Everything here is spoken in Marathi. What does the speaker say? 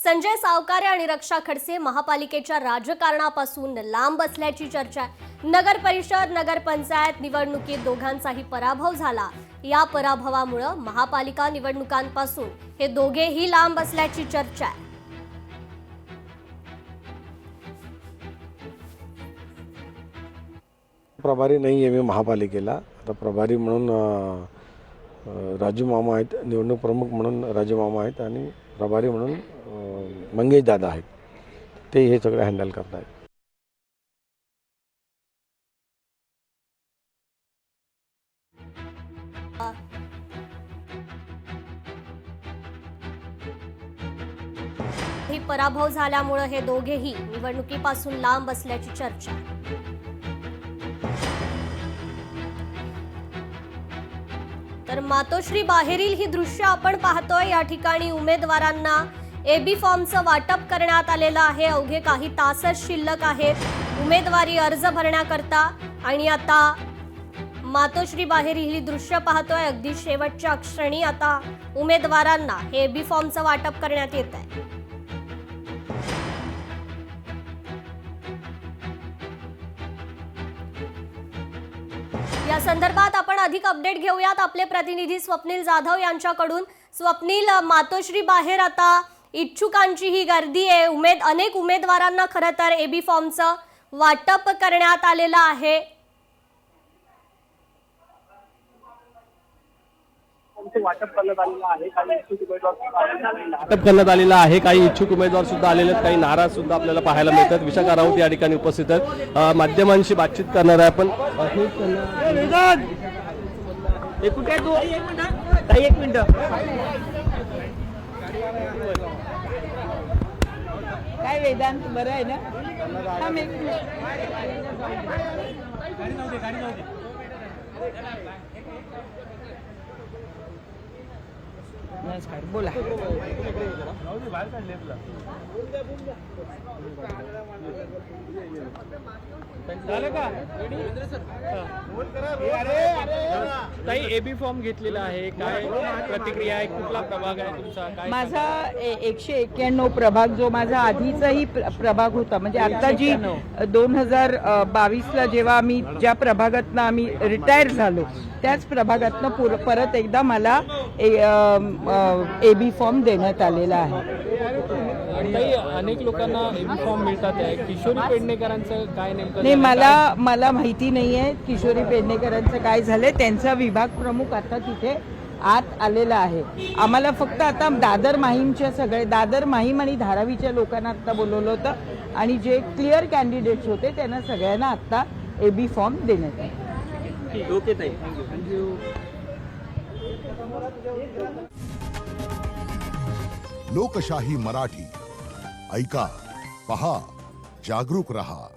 संजय सावकारे आणि रक्षा खडसे महापालिकेच्या राजकारणापासून लांब असल्याची चर्चा आहे। नगर परिषद नगरपंचायत निवडणुकीत दोघांचाही पराभव झाला। या पराभवामुळे महापालिका निवडणुकांपासून हे दोघेही लांब असल्याची चर्चा आहे। प्रभारी नाही आहे मी महापालिकेला। आता प्रभारी म्हणून राजू मामा आहेत, निवडणूक प्रमुख म्हणून राजू मामा आहेत आणि प्रभारी म्हणून मंगेश दादा आहेत। ते हे सगळं हँडल करत आहेत। ही पराभव झाल्यामुळे हे दोघेही निवडणुकीपासून लांब असल्याची चर्चा आहे। तर मातोश्री बाहेरील ही दृश्य आपण पाहतोय। या ठिकाणी उमेदवारांना एबी फॉर्मचं वाटप करण्यात आलेलं आहे। अवघे काही तासच शिल्लक आहेत उमेदवारी अर्ज भरण्याकरता आणि आता मातोश्री बाहेरील ही दृश्य पाहतोय। अगदी शेवटच्या क्षणी आता उमेदवारांना हे एबी फॉर्मचं वाटप करण्यात येत आहे। या संदर्भात आपण अधिक अपडेट घेऊयात आपले प्रतिनिधी स्वप्नील जाधव यांच्याकडून। स्वप्नील, मातोश्री बाहेर आता इच्छुकांची ही गर्दी आहे। अनेक उमेदवारांना खरं तर एबी फॉर्मचं वाटप करण्यात आलेलं आहे। वाटप करण्यात आलेला आहे। काही इच्छुक उमेदवार सुद्धा आलेले आहेत, काही नाराज सुद्धा आपल्याला पाहायला मिळतात। विशाखा राऊत या ठिकाणी उपस्थित आहेत, माध्यमांशी बातचीत करणार आहे आपण। कुठे तू एक मिनिट काय वेदांत बरं आहे ना? नमस्कार, बोला। काही एबी फॉर्म घेतलेला आहे, काय प्रतिक्रिया आहे? कुठला प्रभाग आहे तुमचा? काय माझा 191 प्रभाग जो माझा आधीचाही प्रभाग होता, म्हणजे आता जी 2022ला जेव्हा आम्ही ज्या प्रभागातनं आम्ही रिटायर झालो त्याच प्रभागातनं परत एकदा मला एबी फॉर्म देण्यात आलेला आहे। काही अनेक लोकांना एबी फॉर्म मिळतात आहे। किशोरी पेडणेकरांचं काय नेमकं? नाही, मला माहिती नाही आहे किशोरी पेडणेकरांचं काय झालंय। त्यांचा विभाग प्रमुख आता तिथे आत आलेला आहे। आम्हाला फक्त आता दादर माहीमच्या सगळे दादर माहीम आणि धारावीच्या लोकांना आता बोलवलं होतं आणि जे क्लिअर कॅन्डिडेट्स होते त्यांना सगळ्यांना आता एबी फॉर्म देण्यात आले। ओके ताई, थँक्यू। लोकशाही मराठी ऐका, पहा, जागरूक रहा।